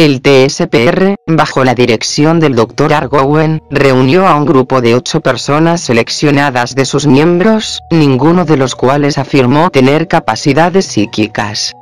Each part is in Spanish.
El TSPR, bajo la dirección del Dr. Argowen, reunió a un grupo de 8 personas seleccionadas de sus miembros, ninguno de los cuales afirmó tener capacidades psíquicas.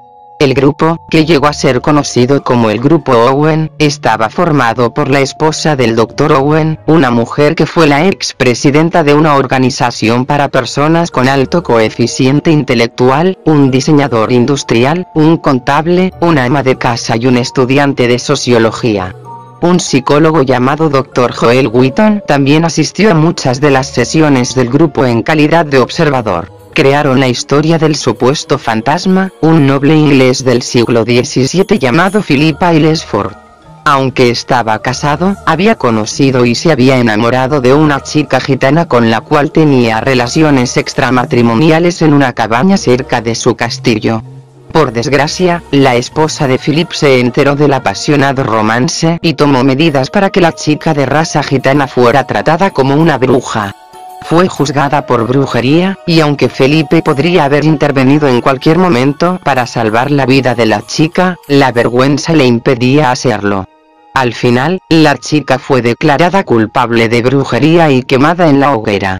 El grupo, que llegó a ser conocido como el Grupo Owen, estaba formado por la esposa del Dr. Owen, una mujer que fue la expresidenta de una organización para personas con alto coeficiente intelectual, un diseñador industrial, un contable, una ama de casa y un estudiante de sociología. Un psicólogo llamado Dr. Joel Wheaton también asistió a muchas de las sesiones del grupo en calidad de observador. Crearon la historia del supuesto fantasma, un noble inglés del siglo XVII llamado Philip Aylesford. Aunque estaba casado, había conocido y se había enamorado de una chica gitana con la cual tenía relaciones extramatrimoniales en una cabaña cerca de su castillo. Por desgracia, la esposa de Philip se enteró del apasionado romance y tomó medidas para que la chica de raza gitana fuera tratada como una bruja. Fue juzgada por brujería, y aunque Felipe podría haber intervenido en cualquier momento para salvar la vida de la chica, la vergüenza le impedía hacerlo. Al final, la chica fue declarada culpable de brujería y quemada en la hoguera.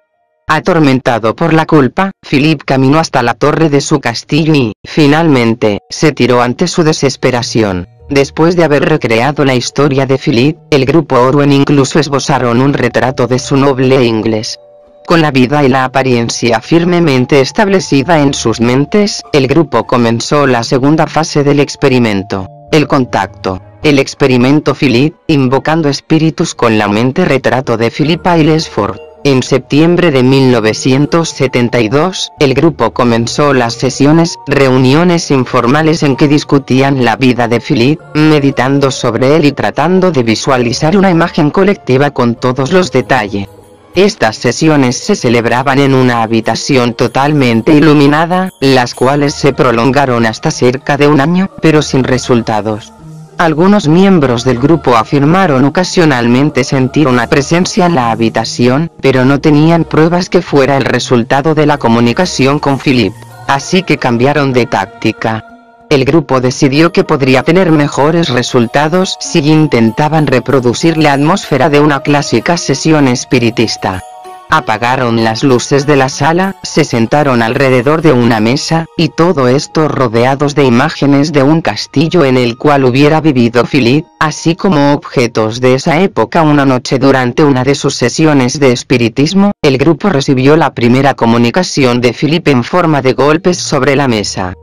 Atormentado por la culpa, Philip caminó hasta la torre de su castillo y, finalmente, se tiró ante su desesperación. Después de haber recreado la historia de Philip, el grupo Owen incluso esbozaron un retrato de su noble inglés. Con la vida y la apariencia firmemente establecida en sus mentes, el grupo comenzó la segunda fase del experimento, el contacto. El experimento Philip, invocando espíritus con la mente retrato de Philip Aylesford. En septiembre de 1972, el grupo comenzó las sesiones, reuniones informales en que discutían la vida de Philip, meditando sobre él y tratando de visualizar una imagen colectiva con todos los detalles. Estas sesiones se celebraban en una habitación totalmente iluminada, las cuales se prolongaron hasta cerca de un año, pero sin resultados. Algunos miembros del grupo afirmaron ocasionalmente sentir una presencia en la habitación, pero no tenían pruebas que fuera el resultado de la comunicación con Philip, así que cambiaron de táctica. El grupo decidió que podría tener mejores resultados si intentaban reproducir la atmósfera de una clásica sesión espiritista. Apagaron las luces de la sala, se sentaron alrededor de una mesa, y todo esto rodeados de imágenes de un castillo en el cual hubiera vivido Philip, así como objetos de esa época. Una noche durante una de sus sesiones de espiritismo, el grupo recibió la primera comunicación de Philip en forma de golpes sobre la mesa.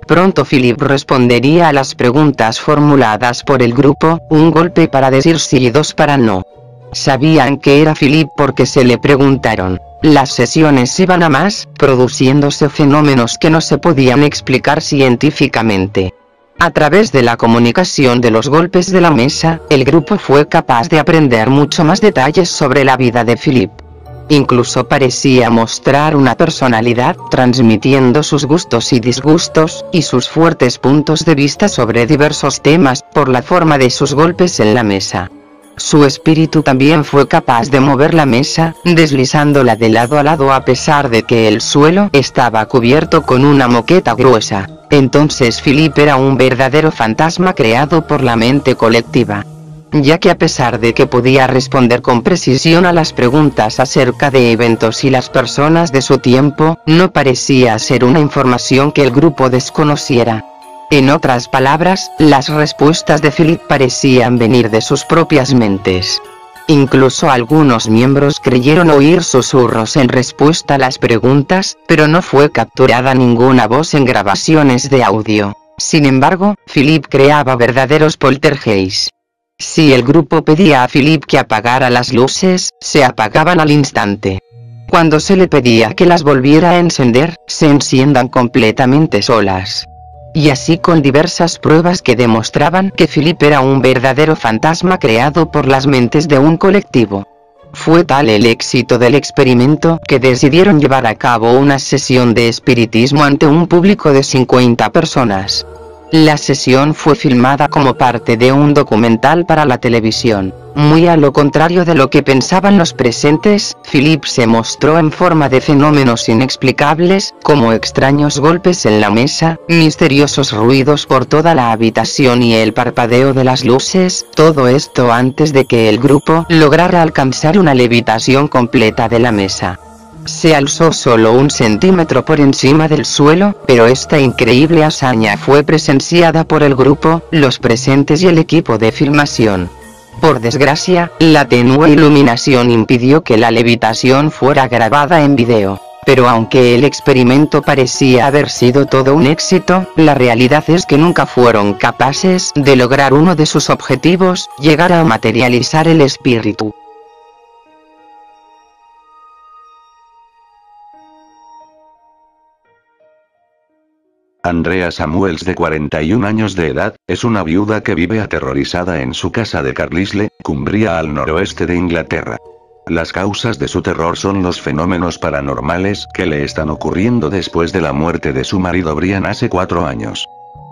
Pronto Philip respondería a las preguntas formuladas por el grupo, un golpe para decir sí y 2 para no. Sabían que era Philip porque se le preguntaron. Las sesiones iban a más, produciéndose fenómenos que no se podían explicar científicamente. A través de la comunicación de los golpes de la mesa, el grupo fue capaz de aprender mucho más detalles sobre la vida de Philip. Incluso parecía mostrar una personalidad, transmitiendo sus gustos y disgustos, y sus fuertes puntos de vista sobre diversos temas, por la forma de sus golpes en la mesa. Su espíritu también fue capaz de mover la mesa, deslizándola de lado a lado a pesar de que el suelo estaba cubierto con una moqueta gruesa. Entonces Philip era un verdadero fantasma creado por la mente colectiva, ya que a pesar de que podía responder con precisión a las preguntas acerca de eventos y las personas de su tiempo, no parecía ser una información que el grupo desconociera. En otras palabras, las respuestas de Philip parecían venir de sus propias mentes. Incluso algunos miembros creyeron oír susurros en respuesta a las preguntas, pero no fue capturada ninguna voz en grabaciones de audio. Sin embargo, Philip creaba verdaderos poltergeists. Si el grupo pedía a Philip que apagara las luces, se apagaban al instante. Cuando se le pedía que las volviera a encender, se enciendan completamente solas. Y así con diversas pruebas que demostraban que Philip era un verdadero fantasma creado por las mentes de un colectivo. Fue tal el éxito del experimento que decidieron llevar a cabo una sesión de espiritismo ante un público de 50 personas. La sesión fue filmada como parte de un documental para la televisión. Muy a lo contrario de lo que pensaban los presentes, Philip se mostró en forma de fenómenos inexplicables, como extraños golpes en la mesa, misteriosos ruidos por toda la habitación y el parpadeo de las luces, todo esto antes de que el grupo lograra alcanzar una levitación completa de la mesa. Se alzó solo 1 centímetro por encima del suelo, pero esta increíble hazaña fue presenciada por el grupo, los presentes y el equipo de filmación. Por desgracia, la tenue iluminación impidió que la levitación fuera grabada en video. Pero aunque el experimento parecía haber sido todo un éxito, la realidad es que nunca fueron capaces de lograr uno de sus objetivos, llegar a materializar el espíritu. Andrea Samuels, de 41 años de edad, es una viuda que vive aterrorizada en su casa de Carlisle, Cumbria, al noroeste de Inglaterra. Las causas de su terror son los fenómenos paranormales que le están ocurriendo después de la muerte de su marido Brian hace 4 años.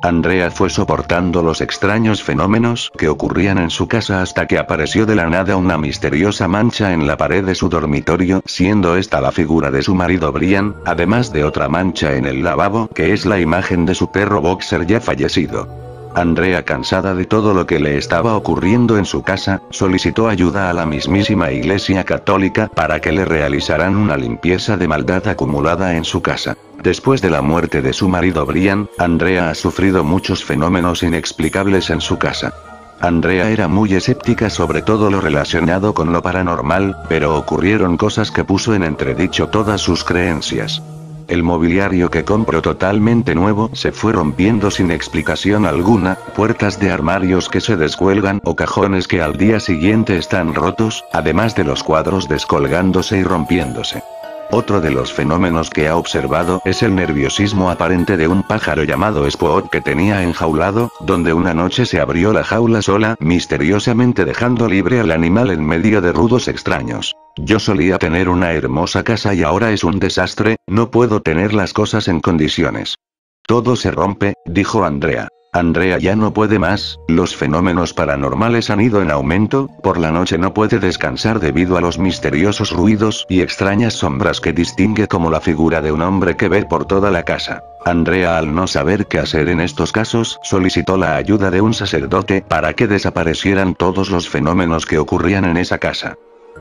Andrea fue soportando los extraños fenómenos que ocurrían en su casa hasta que apareció de la nada una misteriosa mancha en la pared de su dormitorio, siendo esta la figura de su marido Brian, además de otra mancha en el lavabo que es la imagen de su perro boxer ya fallecido. Andrea, cansada de todo lo que le estaba ocurriendo en su casa, solicitó ayuda a la mismísima Iglesia Católica para que le realizaran una limpieza de maldad acumulada en su casa. Después de la muerte de su marido Brian, Andrea ha sufrido muchos fenómenos inexplicables en su casa. Andrea era muy escéptica sobre todo lo relacionado con lo paranormal, pero ocurrieron cosas que puso en entredicho todas sus creencias. El mobiliario que compró totalmente nuevo se fue rompiendo sin explicación alguna, puertas de armarios que se descuelgan o cajones que al día siguiente están rotos, además de los cuadros descolgándose y rompiéndose. Otro de los fenómenos que ha observado es el nerviosismo aparente de un pájaro llamado Spot que tenía enjaulado, donde una noche se abrió la jaula sola, misteriosamente dejando libre al animal en medio de ruidos extraños. Yo solía tener una hermosa casa y ahora es un desastre, no puedo tener las cosas en condiciones. Todo se rompe, dijo Andrea. Andrea ya no puede más, los fenómenos paranormales han ido en aumento, por la noche no puede descansar debido a los misteriosos ruidos y extrañas sombras que distingue como la figura de un hombre que ve por toda la casa. Andrea, al no saber qué hacer en estos casos, solicitó la ayuda de un sacerdote para que desaparecieran todos los fenómenos que ocurrían en esa casa.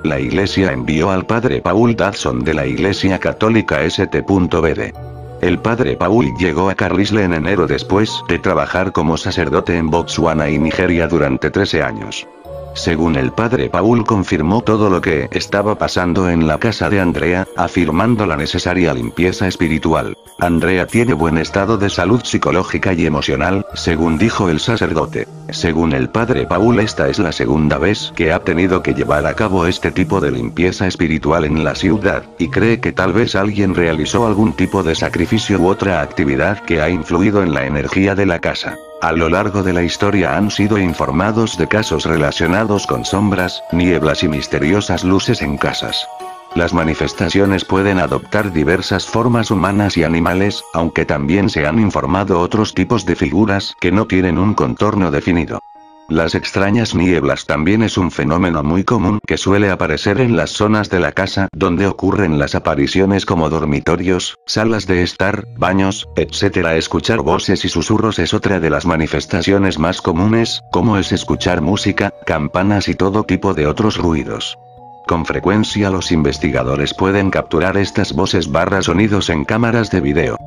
La iglesia envió al padre Paul Dodson de la Iglesia Católica St.Bd. El padre Paul llegó a Carlisle en enero después de trabajar como sacerdote en Botswana y Nigeria durante 13 años. Según el padre Paul, confirmó todo lo que estaba pasando en la casa de Andrea, afirmando la necesaria limpieza espiritual. Andrea tiene buen estado de salud psicológica y emocional, según dijo el sacerdote. Según el padre Paul, esta es la segunda vez que ha tenido que llevar a cabo este tipo de limpieza espiritual en la ciudad, y cree que tal vez alguien realizó algún tipo de sacrificio u otra actividad que ha influido en la energía de la casa. A lo largo de la historia han sido informados de casos relacionados con sombras, nieblas y misteriosas luces en casas. Las manifestaciones pueden adoptar diversas formas humanas y animales, aunque también se han informado otros tipos de figuras que no tienen un contorno definido. Las extrañas nieblas también es un fenómeno muy común que suele aparecer en las zonas de la casa donde ocurren las apariciones, como dormitorios, salas de estar, baños, etc. Escuchar voces y susurros es otra de las manifestaciones más comunes, como es escuchar música, campanas y todo tipo de otros ruidos. Con frecuencia los investigadores pueden capturar estas voces / sonidos en cámaras de video.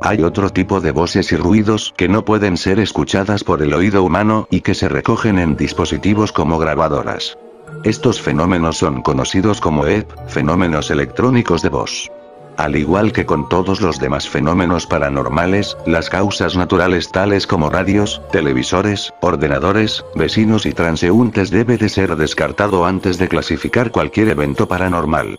Hay otro tipo de voces y ruidos que no pueden ser escuchadas por el oído humano y que se recogen en dispositivos como grabadoras. Estos fenómenos son conocidos como EP, fenómenos electrónicos de voz. Al igual que con todos los demás fenómenos paranormales, las causas naturales tales como radios, televisores, ordenadores, vecinos y transeúntes debe de ser descartado antes de clasificar cualquier evento paranormal.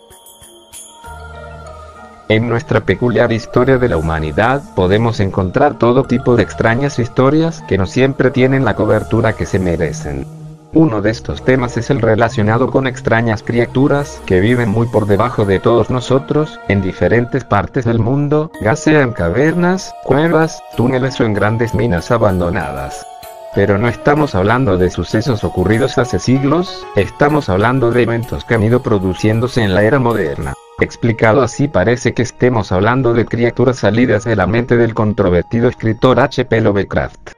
En nuestra peculiar historia de la humanidad podemos encontrar todo tipo de extrañas historias que no siempre tienen la cobertura que se merecen. Uno de estos temas es el relacionado con extrañas criaturas que viven muy por debajo de todos nosotros, en diferentes partes del mundo, ya sea en cavernas, cuevas, túneles o en grandes minas abandonadas. Pero no estamos hablando de sucesos ocurridos hace siglos, estamos hablando de eventos que han ido produciéndose en la era moderna. Explicado así, parece que estemos hablando de criaturas salidas de la mente del controvertido escritor H.P. Lovecraft.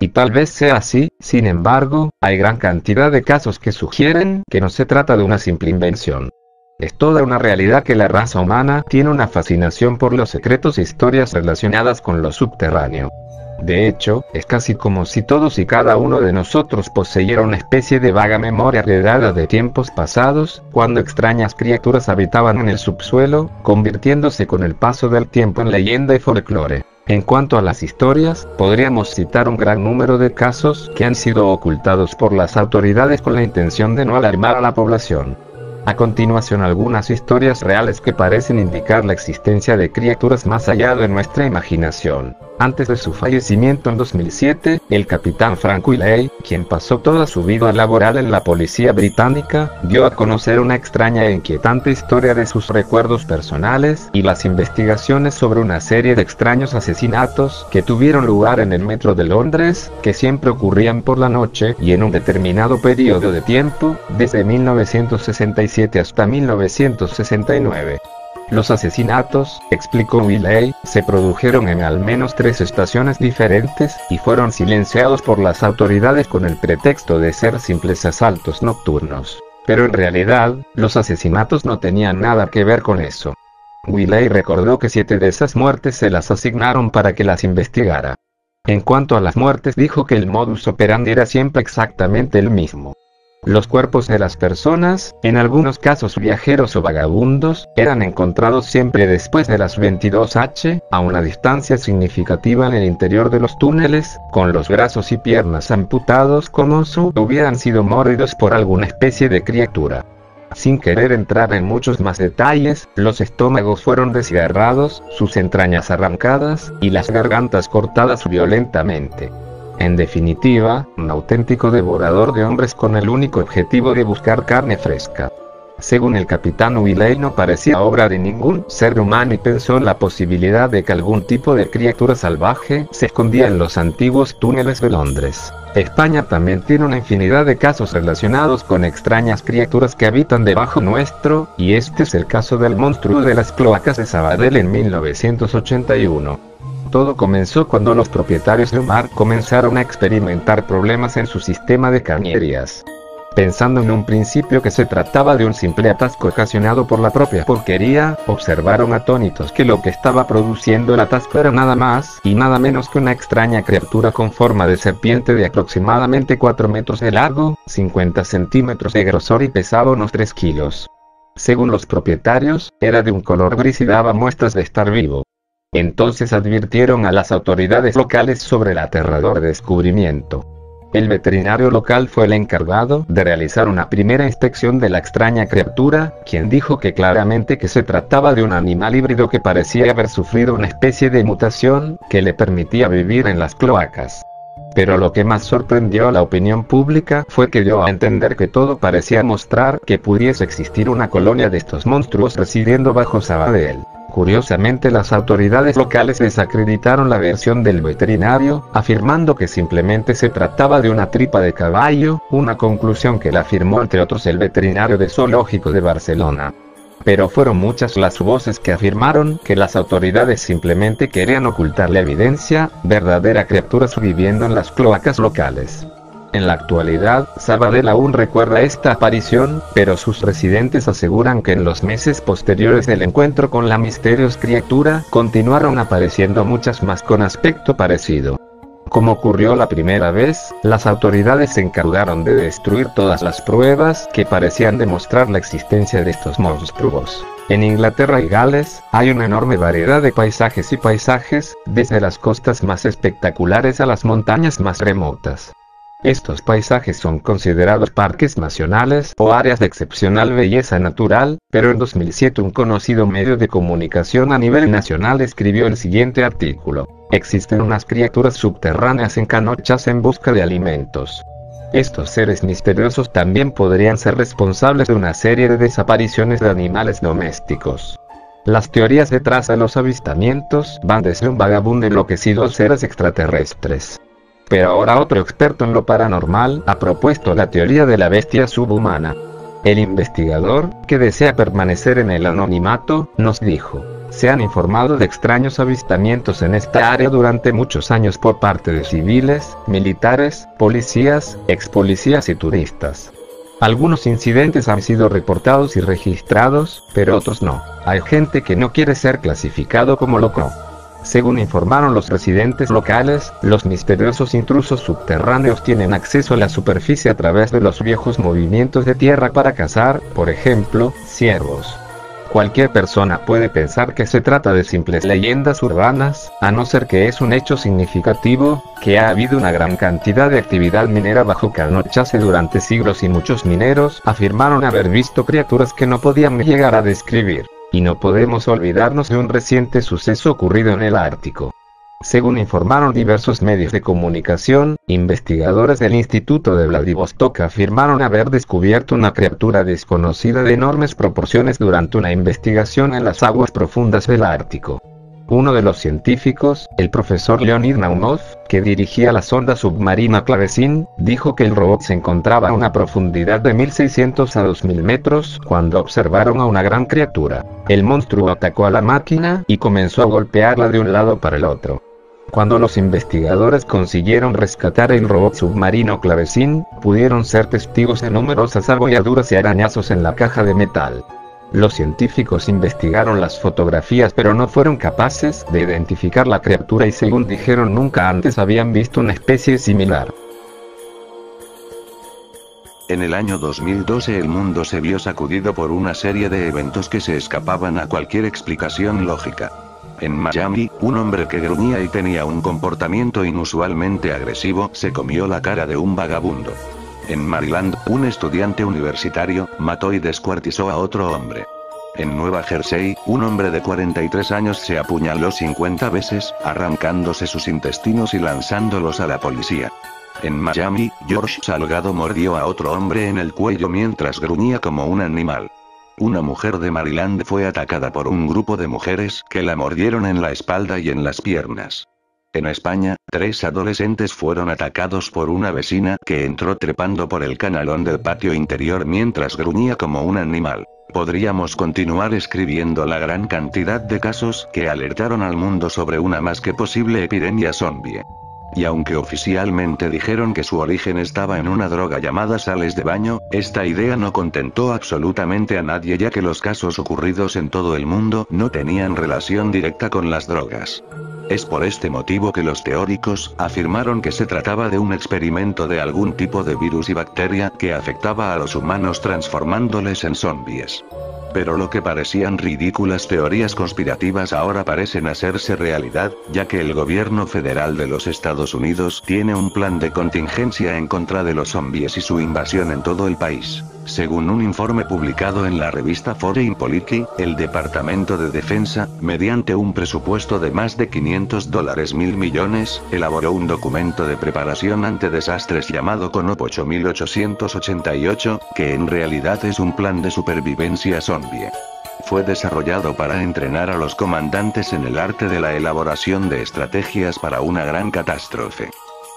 Y tal vez sea así, sin embargo, hay gran cantidad de casos que sugieren que no se trata de una simple invención. Es toda una realidad que la raza humana tiene una fascinación por los secretos e historias relacionadas con lo subterráneo. De hecho, es casi como si todos y cada uno de nosotros poseyera una especie de vaga memoria heredada de tiempos pasados, cuando extrañas criaturas habitaban en el subsuelo, convirtiéndose con el paso del tiempo en leyenda y folclore. En cuanto a las historias, podríamos citar un gran número de casos que han sido ocultados por las autoridades con la intención de no alarmar a la población. A continuación, algunas historias reales que parecen indicar la existencia de criaturas más allá de nuestra imaginación. Antes de su fallecimiento en 2007, el capitán Frank Willey, quien pasó toda su vida laboral en la policía británica, dio a conocer una extraña e inquietante historia de sus recuerdos personales y las investigaciones sobre una serie de extraños asesinatos que tuvieron lugar en el metro de Londres, que siempre ocurrían por la noche y en un determinado periodo de tiempo, desde 1967 hasta 1969. Los asesinatos, explicó Willey, se produjeron en al menos 3 estaciones diferentes, y fueron silenciados por las autoridades con el pretexto de ser simples asaltos nocturnos. Pero en realidad, los asesinatos no tenían nada que ver con eso. Willey recordó que 7 de esas muertes se las asignaron para que las investigara. En cuanto a las muertes, dijo que el modus operandi era siempre exactamente el mismo. Los cuerpos de las personas, en algunos casos viajeros o vagabundos, eran encontrados siempre después de las 22h, a una distancia significativa en el interior de los túneles, con los brazos y piernas amputados como si hubieran sido mordidos por alguna especie de criatura. Sin querer entrar en muchos más detalles, los estómagos fueron desgarrados, sus entrañas arrancadas, y las gargantas cortadas violentamente. En definitiva, un auténtico devorador de hombres con el único objetivo de buscar carne fresca. Según el capitán Willey, no parecía obra de ningún ser humano y pensó en la posibilidad de que algún tipo de criatura salvaje se escondía en los antiguos túneles de Londres. España también tiene una infinidad de casos relacionados con extrañas criaturas que habitan debajo nuestro, y este es el caso del monstruo de las cloacas de Sabadell en 1981. Todo comenzó cuando los propietarios de un bar comenzaron a experimentar problemas en su sistema de cañerías. Pensando en un principio que se trataba de un simple atasco ocasionado por la propia porquería, observaron atónitos que lo que estaba produciendo el atasco era nada más y nada menos que una extraña criatura con forma de serpiente de aproximadamente 4 metros de largo, 50 centímetros de grosor y pesaba unos 3 kilos. Según los propietarios, era de un color gris y daba muestras de estar vivo. Entonces advirtieron a las autoridades locales sobre el aterrador descubrimiento. El veterinario local fue el encargado de realizar una primera inspección de la extraña criatura, quien dijo que claramente que se trataba de un animal híbrido que parecía haber sufrido una especie de mutación que le permitía vivir en las cloacas. Pero lo que más sorprendió a la opinión pública fue que dio a entender que todo parecía mostrar que pudiese existir una colonia de estos monstruos residiendo bajo Sabadell. Curiosamente, las autoridades locales desacreditaron la versión del veterinario, afirmando que simplemente se trataba de una tripa de caballo, una conclusión que la afirmó entre otros el veterinario de zoológico de Barcelona. Pero fueron muchas las voces que afirmaron que las autoridades simplemente querían ocultar la evidencia, verdadera criaturas viviendo en las cloacas locales. En la actualidad, Sabadell aún recuerda esta aparición, pero sus residentes aseguran que en los meses posteriores del encuentro con la misteriosa criatura, continuaron apareciendo muchas más con aspecto parecido. Como ocurrió la primera vez, las autoridades se encargaron de destruir todas las pruebas que parecían demostrar la existencia de estos monstruos. En Inglaterra y Gales, hay una enorme variedad de paisajes y paisajes, desde las costas más espectaculares a las montañas más remotas. Estos paisajes son considerados parques nacionales o áreas de excepcional belleza natural, pero en 2007 un conocido medio de comunicación a nivel nacional escribió el siguiente artículo: existen unas criaturas subterráneas en canochas en busca de alimentos. Estos seres misteriosos también podrían ser responsables de una serie de desapariciones de animales domésticos. Las teorías detrás de los avistamientos van desde un vagabundo enloquecido a seres extraterrestres. Pero ahora otro experto en lo paranormal ha propuesto la teoría de la bestia subhumana. El investigador, que desea permanecer en el anonimato, nos dijo: se han informado de extraños avistamientos en esta área durante muchos años por parte de civiles, militares, policías, expolicías y turistas. Algunos incidentes han sido reportados y registrados, pero otros no. Hay gente que no quiere ser clasificado como loco. Según informaron los residentes locales, los misteriosos intrusos subterráneos tienen acceso a la superficie a través de los viejos movimientos de tierra para cazar, por ejemplo, ciervos. Cualquier persona puede pensar que se trata de simples leyendas urbanas, a no ser que es un hecho significativo, que ha habido una gran cantidad de actividad minera bajo Carnochace durante siglos y muchos mineros afirmaron haber visto criaturas que no podían llegar a describir. Y no podemos olvidarnos de un reciente suceso ocurrido en el Ártico. Según informaron diversos medios de comunicación, investigadores del Instituto de Vladivostok afirmaron haber descubierto una criatura desconocida de enormes proporciones durante una investigación en las aguas profundas del Ártico. Uno de los científicos, el profesor Leonid Naumov, que dirigía la sonda submarina Clavecin, dijo que el robot se encontraba a una profundidad de 1600 a 2000 metros cuando observaron a una gran criatura. El monstruo atacó a la máquina y comenzó a golpearla de un lado para el otro. Cuando los investigadores consiguieron rescatar el robot submarino Clavecin, pudieron ser testigos de numerosas abolladuras y arañazos en la caja de metal. Los científicos investigaron las fotografías pero no fueron capaces de identificar la criatura y según dijeron nunca antes habían visto una especie similar. En el año 2012 el mundo se vio sacudido por una serie de eventos que se escapaban a cualquier explicación lógica. En Miami, un hombre que gruñía y tenía un comportamiento inusualmente agresivo se comió la cara de un vagabundo. En Maryland, un estudiante universitario mató y descuartizó a otro hombre. En Nueva Jersey, un hombre de 43 años se apuñaló 50 veces, arrancándose sus intestinos y lanzándolos a la policía. En Miami, George Salgado mordió a otro hombre en el cuello mientras gruñía como un animal. Una mujer de Maryland fue atacada por un grupo de mujeres que la mordieron en la espalda y en las piernas. En España, 3 adolescentes fueron atacados por una vecina que entró trepando por el canalón del patio interior mientras gruñía como un animal. Podríamos continuar escribiendo la gran cantidad de casos que alertaron al mundo sobre una más que posible epidemia zombie. Y aunque oficialmente dijeron que su origen estaba en una droga llamada sales de baño, esta idea no contentó absolutamente a nadie ya que los casos ocurridos en todo el mundo no tenían relación directa con las drogas. Es por este motivo que los teóricos afirmaron que se trataba de un experimento de algún tipo de virus y bacteria que afectaba a los humanos transformándoles en zombies. Pero lo que parecían ridículas teorías conspirativas ahora parecen hacerse realidad, ya que el gobierno federal de los Estados Unidos tiene un plan de contingencia en contra de los zombies y su invasión en todo el país. Según un informe publicado en la revista Foreign Policy, el Departamento de Defensa, mediante un presupuesto de más de $500 millones, elaboró un documento de preparación ante desastres llamado CONOP 8888, que en realidad es un plan de supervivencia zombie. Fue desarrollado para entrenar a los comandantes en el arte de la elaboración de estrategias para una gran catástrofe.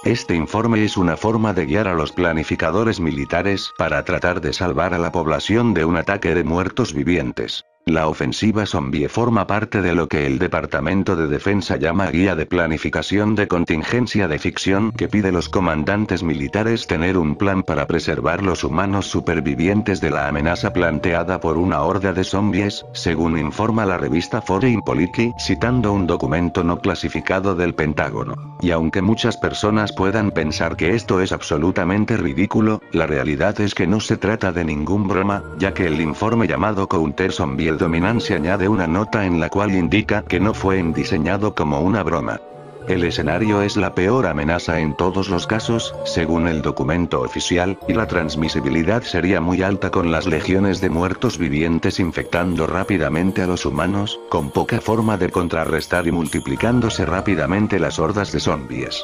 Este informe es una forma de guiar a los planificadores militares para tratar de salvar a la población de un ataque de muertos vivientes. La ofensiva zombie forma parte de lo que el Departamento de Defensa llama Guía de Planificación de Contingencia de Ficción, que pide a los comandantes militares tener un plan para preservar los humanos supervivientes de la amenaza planteada por una horda de zombies, según informa la revista Foreign Policy, citando un documento no clasificado del Pentágono. Y aunque muchas personas puedan pensar que esto es absolutamente ridículo, la realidad es que no se trata de ningún broma, ya que el informe llamado Counter Zombie Dominance añade una nota en la cual indica que no fue diseñado como una broma. El escenario es la peor amenaza en todos los casos, según el documento oficial, y la transmisibilidad sería muy alta con las legiones de muertos vivientes infectando rápidamente a los humanos, con poca forma de contrarrestar y multiplicándose rápidamente las hordas de zombies.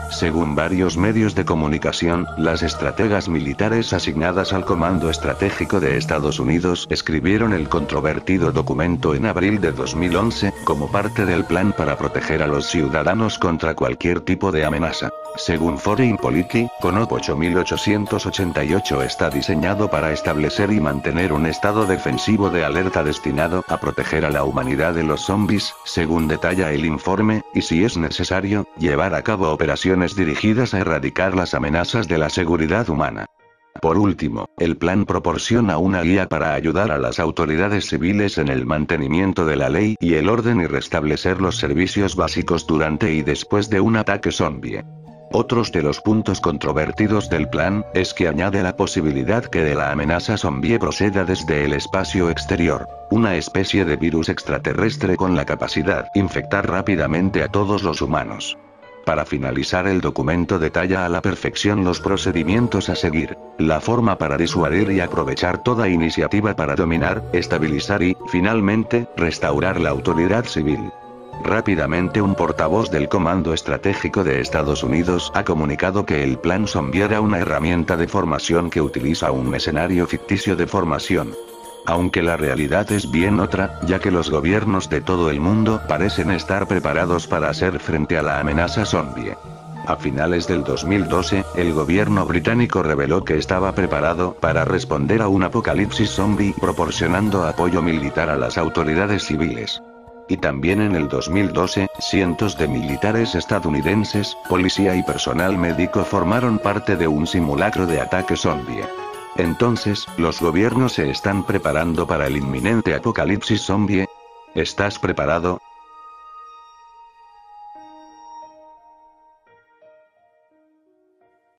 Según varios medios de comunicación, las estrategas militares asignadas al Comando Estratégico de Estados Unidos escribieron el controvertido documento en abril de 2011, como parte del plan para proteger a los ciudadanos contra cualquier tipo de amenaza. Según Foreign Policy, CONOP 8888 está diseñado para establecer y mantener un estado defensivo de alerta destinado a proteger a la humanidad de los zombies, según detalla el informe, y si es necesario, llevar a cabo operaciones dirigidas a erradicar las amenazas de la seguridad humana. Por último, el plan proporciona una guía para ayudar a las autoridades civiles en el mantenimiento de la ley y el orden y restablecer los servicios básicos durante y después de un ataque zombie. Otros de los puntos controvertidos del plan, es que añade la posibilidad que de la amenaza zombie proceda desde el espacio exterior, una especie de virus extraterrestre con la capacidad de infectar rápidamente a todos los humanos. Para finalizar, el documento detalla a la perfección los procedimientos a seguir, la forma para disuadir y aprovechar toda iniciativa para dominar, estabilizar y, finalmente, restaurar la autoridad civil. Rápidamente, un portavoz del Comando Estratégico de Estados Unidos ha comunicado que el plan zombie era una herramienta de formación que utiliza un escenario ficticio de formación. Aunque la realidad es bien otra, ya que los gobiernos de todo el mundo parecen estar preparados para hacer frente a la amenaza zombie. A finales del 2012, el gobierno británico reveló que estaba preparado para responder a un apocalipsis zombie proporcionando apoyo militar a las autoridades civiles. Y también en el 2012, cientos de militares estadounidenses, policía y personal médico formaron parte de un simulacro de ataque zombie. Entonces, ¿los gobiernos se están preparando para el inminente apocalipsis zombie? ¿Estás preparado?